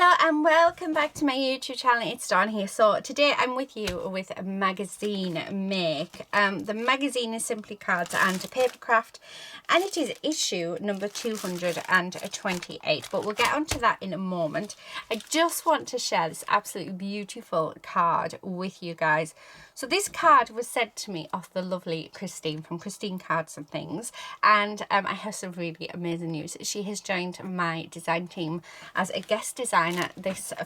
Hello and welcome back to my YouTube channel. It's Dawn here. So today I'm with you with a magazine make. The magazine is Simply Cards and Papercraft, and it is issue number 228, but we'll get onto that in a moment. I just want to share this absolutely beautiful card with you guys. So this card was sent to me off the lovely Christine from Christine Cards and Things, and I have some really amazing news. She has joined my design team as a guest designer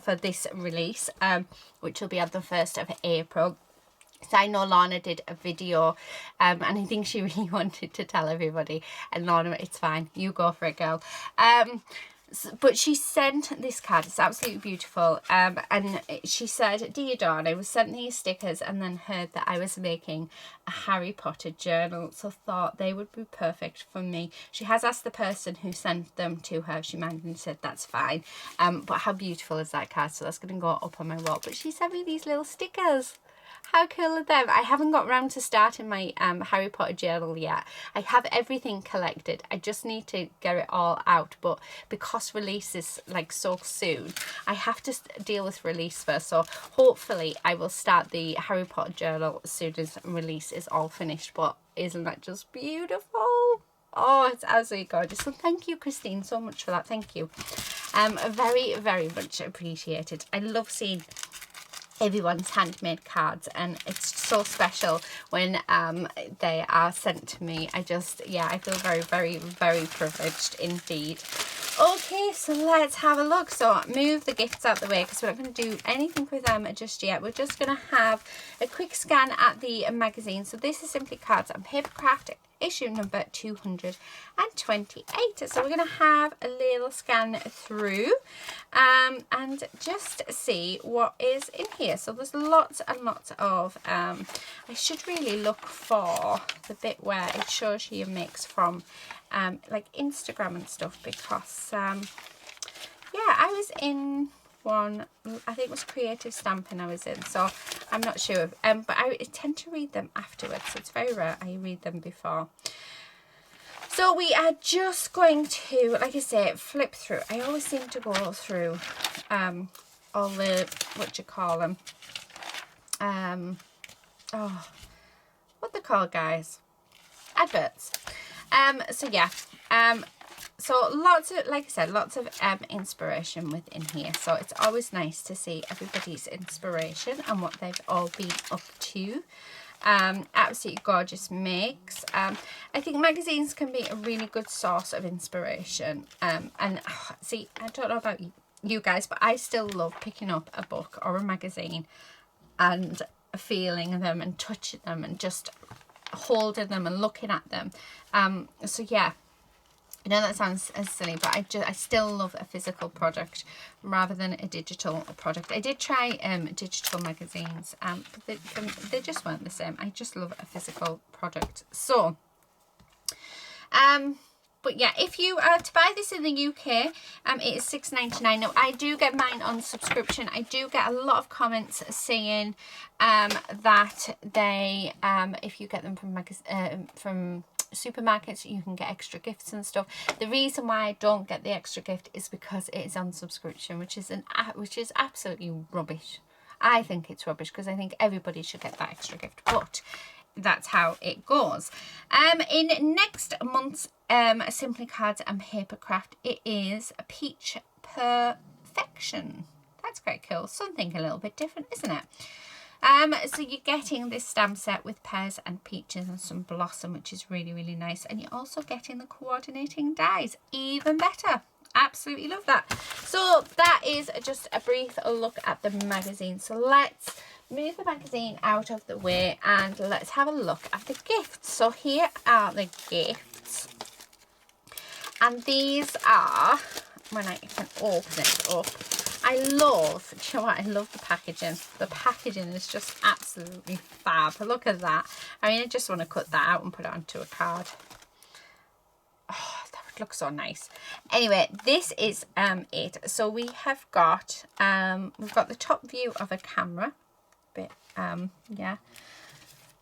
for this release, which will be on the 1st of April. So I know Lorna did a video, and I think she really wanted to tell everybody, and Lorna, it's fine, you go for it, girl. But she sent this card. It's absolutely beautiful, and she said, "Dear Dawn, I was sent these stickers and then heard that I was making a Harry Potter journal, so thought they would be perfect for me." She has asked the person who sent them to her if she minded, and said that's fine. But how beautiful is that card? So that's going to go up on my wall. But she sent me these little stickers. How cool are them? I haven't got round to starting my Harry Potter journal yet. I have everything collected. I just need to get it all out. But because release is like so soon, I have to deal with release first. So hopefully I will start the Harry Potter journal as soon as release is all finished. But isn't that just beautiful? Oh, it's absolutely gorgeous. So thank you, Christine, so much for that. Thank you. Very, very much appreciated. I love seeing everyone's handmade cards, and it's so special when they are sent to me. I feel very, very, very privileged indeed. Okay, so let's have a look. So move the gifts out the way because we're not going to do anything with them just yet. We're just going to have a quick scan at the magazine. So this is Simply Cards and Papercraft, issue number 228. So we're going to have a little scan through and just see what is in here. So there's lots and lots of I should really look for the bit where it shows you your mix from like Instagram and stuff, because yeah, I was in one, I think it was creative stamping I was in, so I'm not sure, but I tend to read them afterwards, so it's very rare I read them before. So we are just going to, like I say, flip through. I always seem to go through all the, what you call them, oh, what they called, guys, adverts. So yeah, so lots of, like I said, lots of inspiration within here. So it's always nice to see everybody's inspiration and what they've all been up to. Absolutely gorgeous makes. I think magazines can be a really good source of inspiration. And see, I don't know about you guys, but I still love picking up a book or a magazine and feeling them and touching them and just holding them and looking at them. So yeah, I know that sounds silly, but I still love a physical product rather than a digital product. I did try digital magazines, but they just weren't the same. I just love a physical product. So but yeah, if you are to buy this in the UK, it is £6.99. Now, I do get mine on subscription. I do get a lot of comments saying that they, if you get them from supermarkets, you can get extra gifts and stuff. The reason why I don't get the extra gift is because it is on subscription, which is absolutely rubbish. I think it's rubbish because I think everybody should get that extra gift, but that's how it goes. In next month's Simply Cards and Papercraft, it is a Peach Perfection. That's quite cool. Something a little bit different, isn't it? So you're getting this stamp set with pears and peaches and some blossom, which is really, really nice. And you're also getting the coordinating dies. Even better. Absolutely love that. So that is just a brief look at the magazine. So let's move the magazine out of the way and let's have a look at the gifts. So here are the gifts. And these are, when I can open it up, I love, do you know what? I love the packaging. The packaging is just absolutely fab. Look at that. I mean, I just want to cut that out and put it onto a card. Oh, that would look so nice. Anyway, this is it. So we have got, we've got the top view of a camera. Bit, yeah,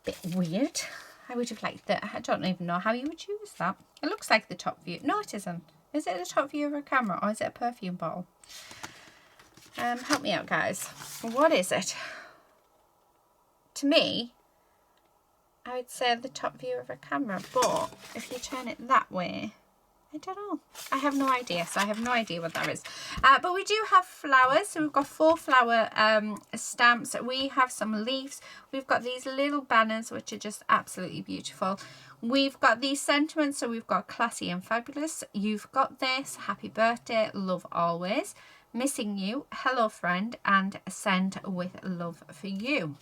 bit weird. I would have liked that. I don't even know how you would use that. It looks like the top view. No, it isn't. Is it the top view of a camera or is it a perfume bottle? Help me out, guys. What is it? To me, I would say the top view of a camera, but if you turn it that way, I don't know. I have no idea, so I have no idea what that is. But we do have flowers, so we've got 4 flower stamps. We have some leaves. We've got these little banners, which are just absolutely beautiful. We've got these sentiments, so we've got classy and fabulous. You've got this, happy birthday, love always, missing you, hello friend, and send with love for you.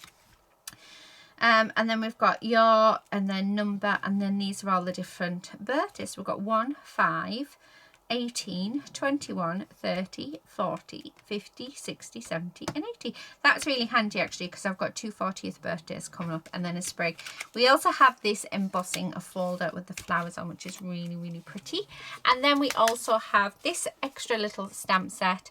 And then we've got your, and then number, and then these are all the different birthdays. We've got 1, 5, 18, 21, 30, 40, 50, 60, 70, and 80. That's really handy actually, because I've got 2 40th birthdays coming up and then a sprig. We also have this embossing a folder with the flowers on, which is really, really pretty. And then we also have this extra little stamp set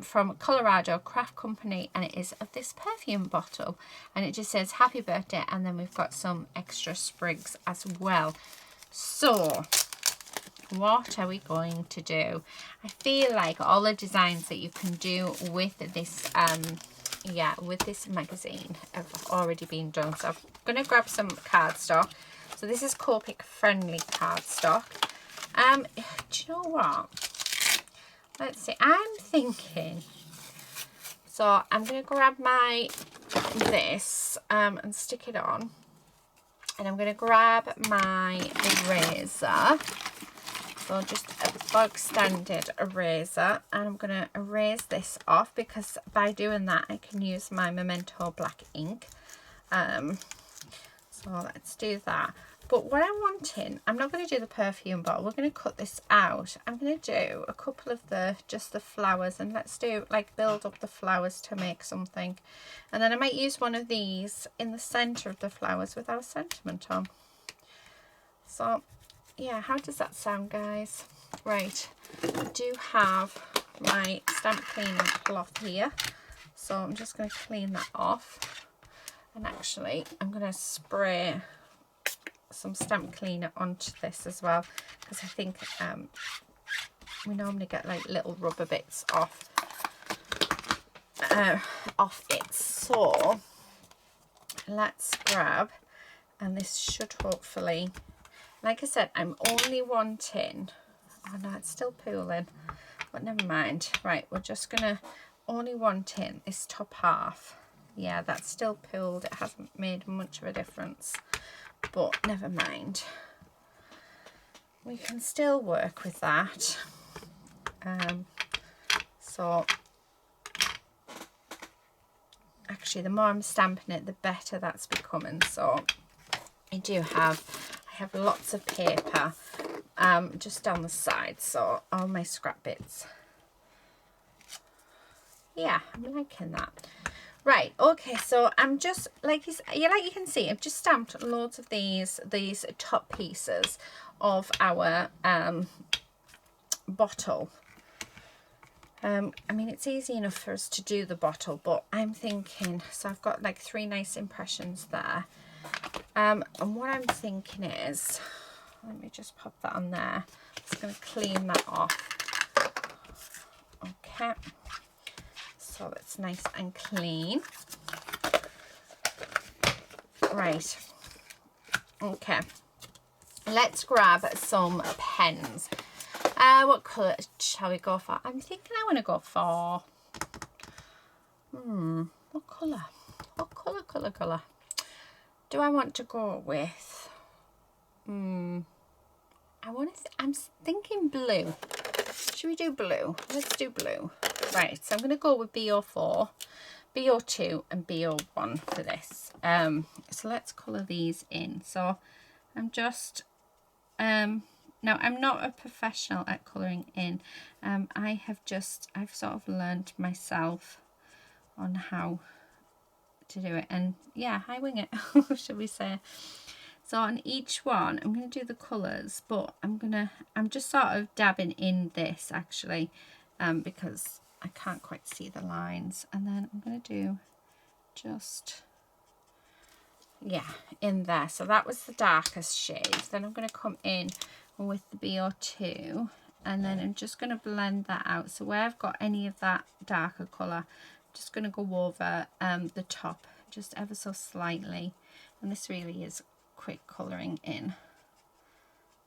from Colorado Craft Company, and it is of this perfume bottle, and it just says happy birthday, and then we've got some extra sprigs as well. So what are we going to do? I feel like all the designs that you can do with this with this magazine have already been done. So I'm going to grab some cardstock. So this is Copic friendly cardstock. Do you know what? Let's see, I'm thinking, so I'm going to grab this and stick it on, and I'm going to grab my eraser, so just a bog standard eraser, and I'm going to erase this off, because by doing that I can use my Memento black ink. So let's do that. But what I'm wanting, I'm not going to do the perfume bottle, we're going to cut this out. I'm going to do a couple of just the flowers, and let's do like build up the flowers to make something. And then I might use one of these in the centre of the flowers with our sentiment on. So yeah, how does that sound, guys? Right, I do have my stamp cleaning cloth here, so I'm just going to clean that off. And actually I'm going to spray some stamp cleaner onto this as well, because I think we normally get like little rubber bits off it. So let's grab, and this should hopefully, like I said, I'm only wanting, oh no, it's still pooling, but never mind. Right, we're just gonna only wanting this top half. Yeah, that's still pooled, it hasn't made much of a difference, but never mind, we can still work with that. So actually the more I'm stamping it, the better that's becoming. So I have lots of paper just down the side, so all my scrap bits. Yeah, I'm liking that. Right, okay, so I'm just like you can see, I've just stamped loads of these top pieces of our bottle. I mean, it's easy enough for us to do the bottle, but I'm thinking, so I've got like 3 nice impressions there. And what I'm thinking is, let me just pop that on there. I'm just going to clean that off. Okay. So that's nice and clean. Right. Okay. Let's grab some pens. What colour shall we go for? I'm thinking I want to go for... what colour? What colour do I want to go with? I'm thinking blue. Should we do blue? Let's do blue. Right, so I'm going to go with BO4, BO2 and BO1 for this. So let's colour these in. So I'm just, now I'm not a professional at colouring in. I've sort of learned myself on how to do it. And yeah, I wing it, should we say. So on each one, I'm going to do the colours, but I'm just sort of dabbing in this actually, because I can't quite see the lines. And then I'm going to do just, yeah, in there. So that was the darkest shade. Then I'm going to come in with the BO2 and then I'm just going to blend that out. So where I've got any of that darker colour, I'm just going to go over the top just ever so slightly, and this really is quick colouring in,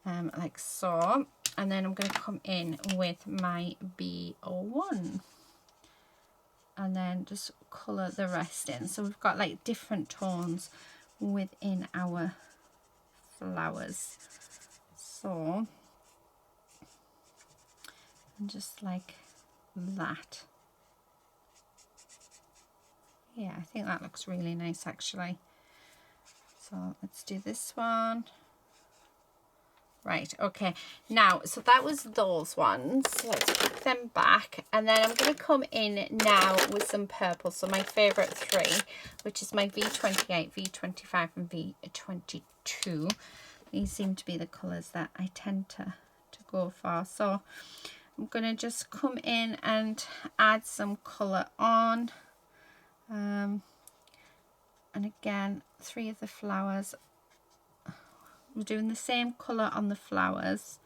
like so. And then I'm going to come in with my B01 and then just colour the rest in. So we've got like different tones within our flowers. So, and just like that. Yeah, I think that looks really nice actually. So let's do this one. Right, okay, now, so that was those ones. Let's put them back, and then I'm going to come in now with some purple. So my favourite three, which is my V28, V25 and V22. These seem to be the colours that I tend to go for. So I'm going to just come in and add some colour on. And again, three of the flowers. We're doing the same colour on the flowers,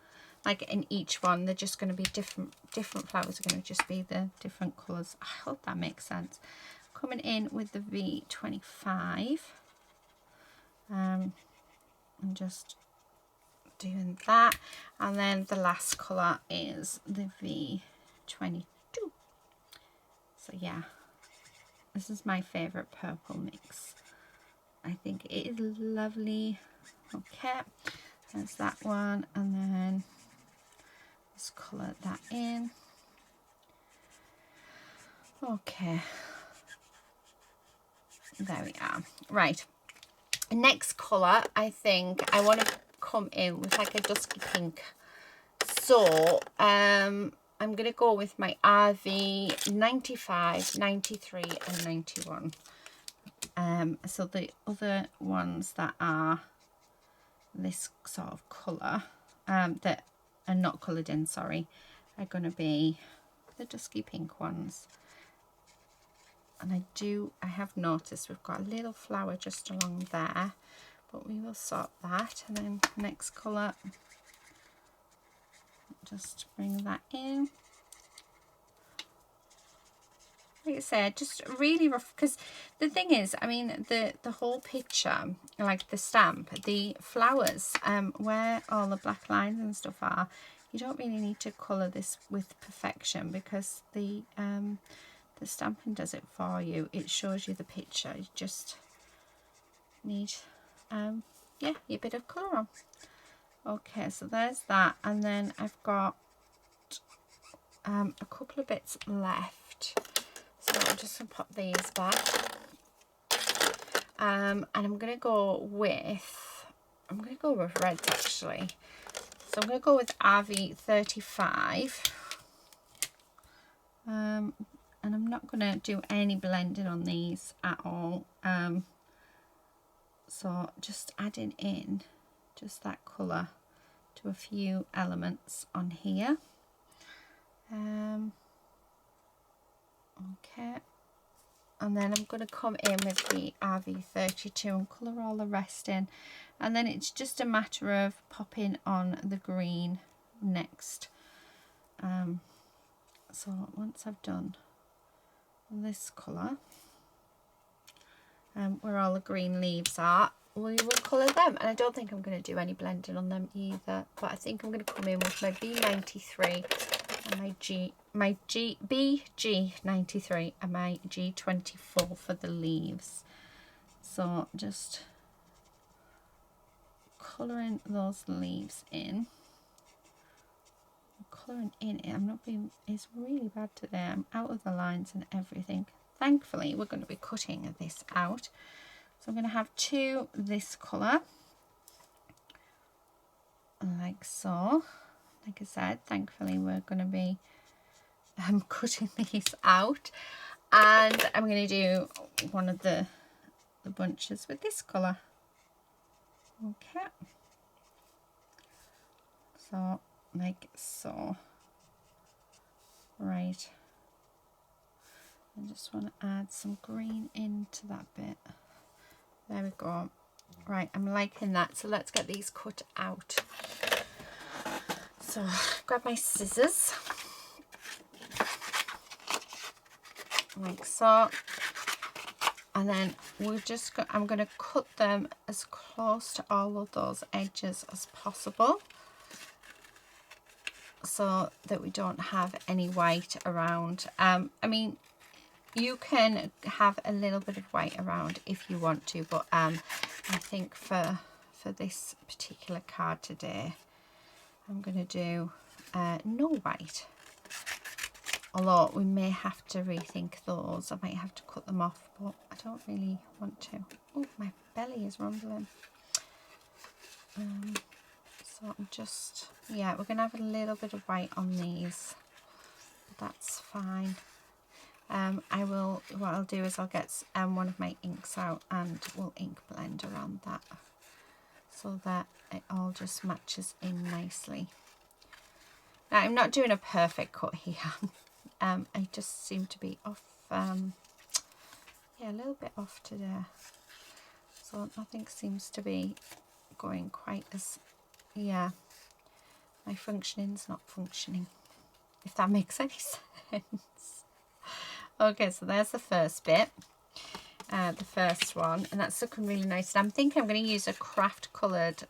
like in each one. They're just going to be different flowers are going to just be the different colours. I hope that makes sense. Coming in with the V25, and just doing that, and then the last colour is the V22. So yeah, this is my favourite purple mix. I think it is lovely. Okay, there's that one, and then let's colour that in. Okay, there we are. Right, next colour, I think I want to come in with like a dusky pink. So I'm going to go with my RV 95, 93 and 91. So the other ones that are this sort of colour that are not coloured in, sorry, are going to be the dusky pink ones. And I have noticed we've got a little flower just along there, but we will sort that. And then next colour, just bring that in. Like I said, just really rough, because the thing is, I mean, the whole picture, like the stamp, the flowers, where all the black lines and stuff are, you don't really need to colour this with perfection, because the stamping does it for you. It shows you the picture. You just need yeah, a bit of colour on. Okay, so there's that, and then I've got a couple of bits left. So I'm just going to pop these back. And I'm going to go with reds actually. So I'm going to go with RV35. And I'm not going to do any blending on these at all. So just adding in just that colour to a few elements on here. Okay, and then I'm going to come in with the RV32 and colour all the rest in, and then it's just a matter of popping on the green next. So once I've done this colour, where all the green leaves are, we will colour them. And I don't think I'm going to do any blending on them either, but I think I'm going to come in with my B93 and my BG93 and my G24 for the leaves. So just colouring those leaves in. Colouring in it. I'm not being, it's really bad today. I'm out of the lines and everything. Thankfully, we're going to be cutting this out. So I'm going to have two this colour, like so. Like I said, thankfully we're going to be cutting these out, and I'm going to do one of the bunches with this colour. Okay, so like so. Right, I just want to add some green into that bit. There we go. Right, I'm liking that, so let's get these cut out. So grab my scissors, like so, and then I'm going to cut them as close to all of those edges as possible, so that we don't have any white around. I mean, you can have a little bit of white around if you want to, but I think for this particular card today, I'm going to do no white. Although we may have to rethink those. I might have to cut them off, but I don't really want to. Oh, my belly is rumbling. So I'm just, yeah, we're going to have a little bit of white on these. That's fine. What I'll do is I'll get one of my inks out and we'll ink blend around that, so that it all just matches in nicely. Now, I'm not doing a perfect cut here. I just seem to be off, yeah, a little bit off today. So nothing seems to be going quite as, yeah, my functioning's not functioning, if that makes any sense. Okay, so there's the first bit, the first one, and that's looking really nice. And I'm thinking I'm going to use a craft coloured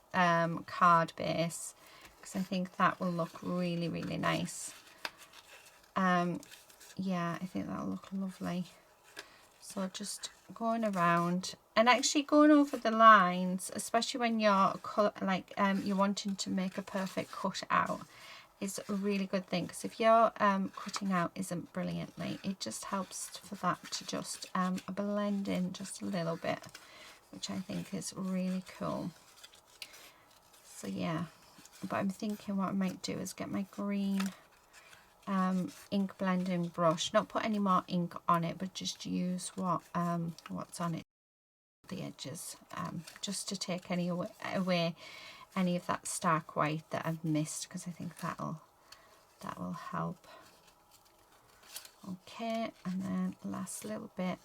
card base, because I think that will look really, really nice. Yeah, I think that'll look lovely. So just going around and actually going over the lines, especially when you're you're wanting to make a perfect cut out, is a really good thing, because if your cutting out isn't brilliantly, it just helps for that to just blend in just a little bit, which I think is really cool. So yeah, but I'm thinking what I might do is get my green ink blending brush, not put any more ink on it, but just use what's on it, the edges, just to take away any of that stark white that I've missed, because I think that will help. Okay, and then last little bit,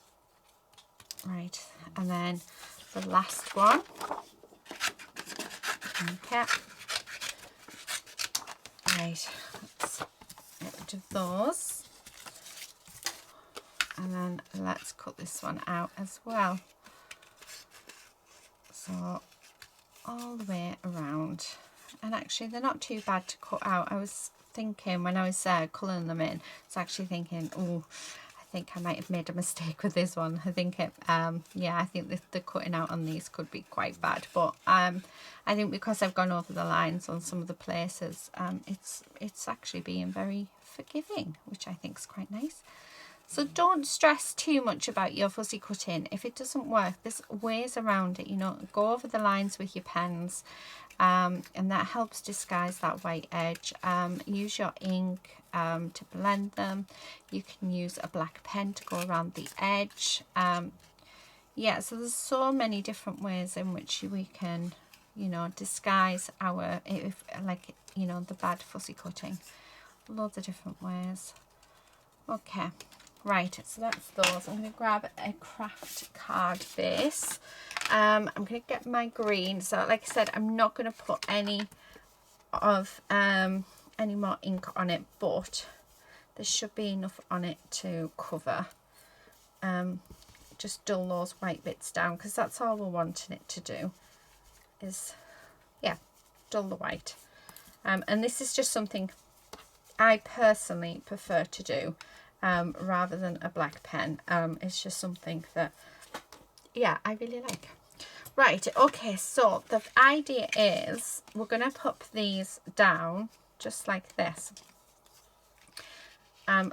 right, and then the last one. Okay, right, let's get rid of those, and then let's cut this one out as well. So all the way around, and actually they're not too bad to cut out. I was thinking when I was colouring them in, I was actually thinking, oh, I think I might have made a mistake with this one. I think it, yeah, I think the cutting out on these could be quite bad, but I think because I've gone over the lines on some of the places, it's actually being very forgiving, which I think is quite nice. So don't stress too much about your fussy cutting. If it doesn't work, there's ways around it, you know. Go over the lines with your pens, and that helps disguise that white edge. Use your ink to blend them. You can use a black pen to go around the edge. Yeah, so there's so many different ways in which we can, you know, disguise our, you know, the bad fussy cutting. Loads of different ways. Okay. Right, so that's those. I'm going to grab a craft card base. I'm going to get my green. So like I said, I'm not going to put any more ink on it, but there should be enough on it to cover. Just dull those white bits down, because that's all we're wanting it to do, is, yeah, dull the white. And this is just something I personally prefer to do. Rather than a black pen. It's just something that, yeah, I really like. Right, okay, so the idea is we're going to pop these down just like this.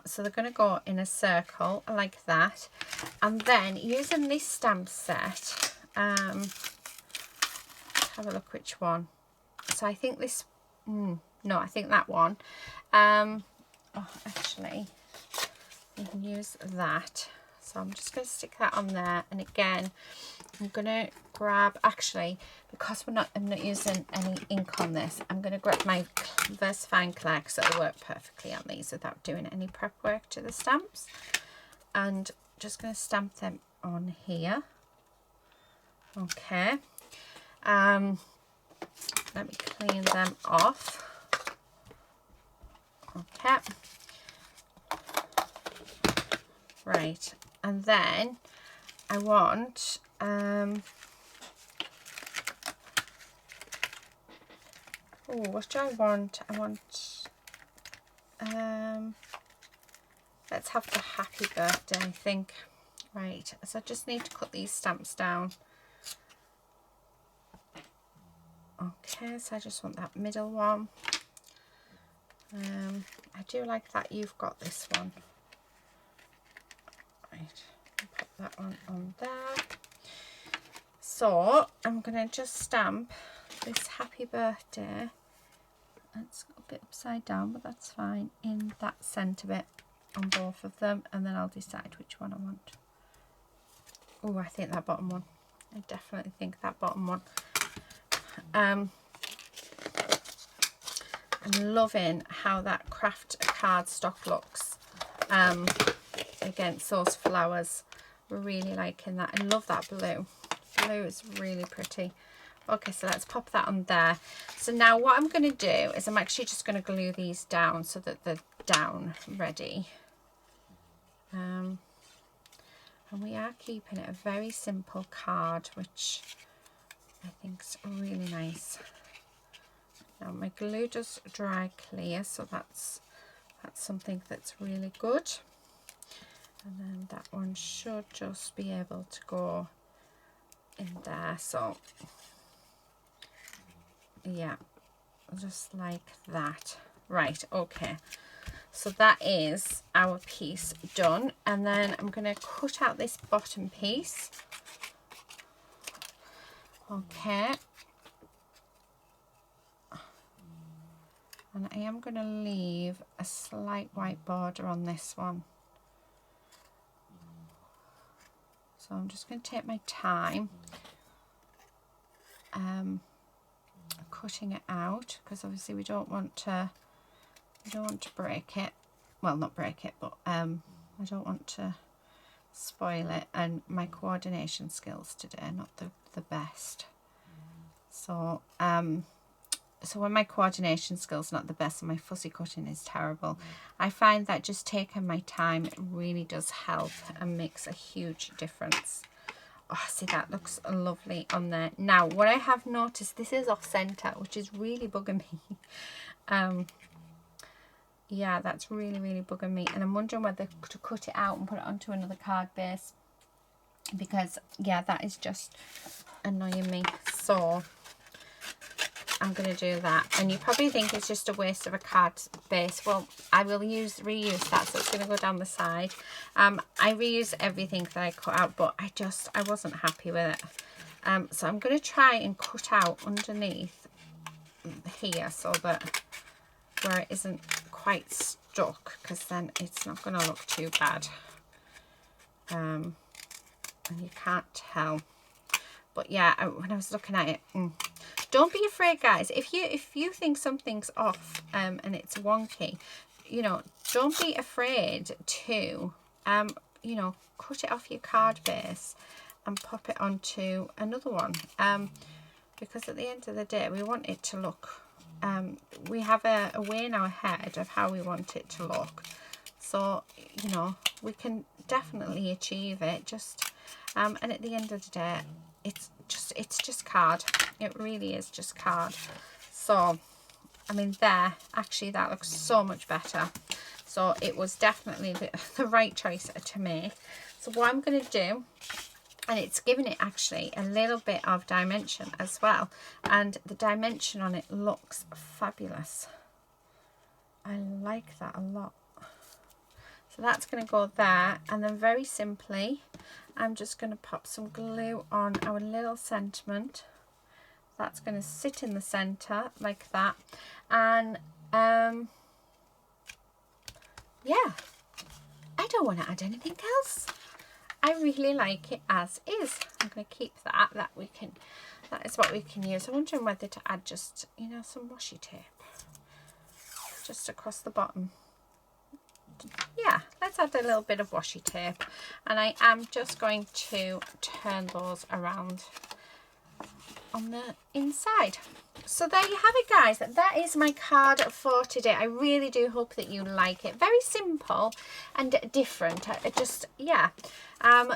So they're going to go in a circle like that, and then using this stamp set, have a look which one. So I think this, no, I think that one. Oh, actually, you can use that. So I'm just going to stick that on there, and again I'm going to grab, actually, because I'm not using any ink on this, I'm going to grab my VersaFine Clay, because it'll work perfectly on these without doing any prep work to the stamps, and just going to stamp them on here. Okay, let me clean them off. Okay. Right, and then I want what do I want? I want let's have the happy birthday, I think. Right, so I just need to cut these stamps down. Okay, so I just want that middle one. I do like that you've got this one. Right, put that one on there. So I'm gonna just stamp this happy birthday. It's a bit upside down, but that's fine, in that centre bit on both of them, and then I'll decide which one I want. Oh, I think that bottom one. I definitely think that bottom one. I'm loving how that craft cardstock looks against those flowers. We're really liking that. I love that blue. Blue is really pretty. Okay, so let's pop that on there. So now what I'm going to do is I'm actually just going to glue these down so that they're down ready. And we are keeping it a very simple card, which I think is really nice. Now my glue does dry clear, so that's something that's really good. And then that one should just be able to go in there. So yeah, just like that. Right, okay. So that is our piece done. And then I'm going to cut out this bottom piece. Okay. And I am going to leave a slight white border on this one. So I'm just going to take my time cutting it out, because obviously we don't want to break it. Well, not break it, but I don't want to spoil it. And my coordination skills today are not the best. So so when my coordination skills not the best and my fussy cutting is terrible, I find that just taking my time really does help and makes a huge difference. Oh, see, that looks lovely on there. Now, what I have noticed, this is off center, which is really bugging me. Yeah, that's really bugging me, and I'm wondering whether to cut it out and put it onto another card base, because yeah, that is just annoying me. So I'm going to do that. And you probably think it's just a waste of a card base. Well, I will reuse that, so it's going to go down the side. I reuse everything that I cut out, but I wasn't happy with it. So I'm going to try and cut out underneath here so that where it isn't quite stuck, because then it's not going to look too bad. And you can't tell. But yeah, when I was looking at it, don't be afraid, guys. If you think something's off and it's wonky, you know, don't be afraid to you know, cut it off your card base and pop it onto another one, because at the end of the day we want it to look, we have a way in our head of how we want it to look. So you know, we can definitely achieve it. Just and at the end of the day, it's just card. It really is just card. So I mean, there, actually that looks so much better. So it was definitely the right choice to make. So what I'm going to do, and it's giving it actually a little bit of dimension as well, and the dimension on it looks fabulous. I like that a lot. So that's going to go there, and then very simply I'm just going to pop some glue on our little sentiment. That's going to sit in the center like that. And yeah, I don't want to add anything else. I really like it as is. I'm going to keep that. That is what we can use. I'm wondering whether to add just, you know, some washi tape just across the bottom. Yeah, let's add a little bit of washi tape, and I am just going to turn those around on the inside. So there you have it, guys. That is my card for today. I really do hope that you like it. Very simple and different. Yeah.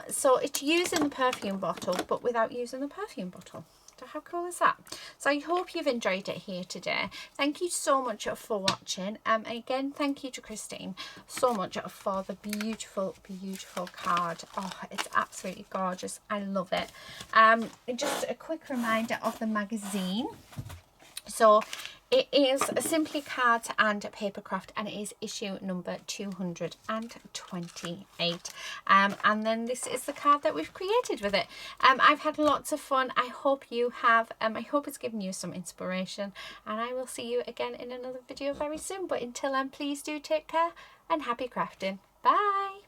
So it's using the perfume bottle, but without using the perfume bottle. So how cool is that? So I hope you've enjoyed it here today. Thank you so much for watching. And again, thank you to Christine so much for the beautiful, beautiful card. Oh, it's absolutely gorgeous. I love it. Just a quick reminder of the magazine. So it is Simply Cards and Papercraft, and it is issue number 228. And then this is the card that we've created with it. I've had lots of fun. I hope you have. I hope it's given you some inspiration, and I will see you again in another video very soon. But until then, please do take care and happy crafting. Bye.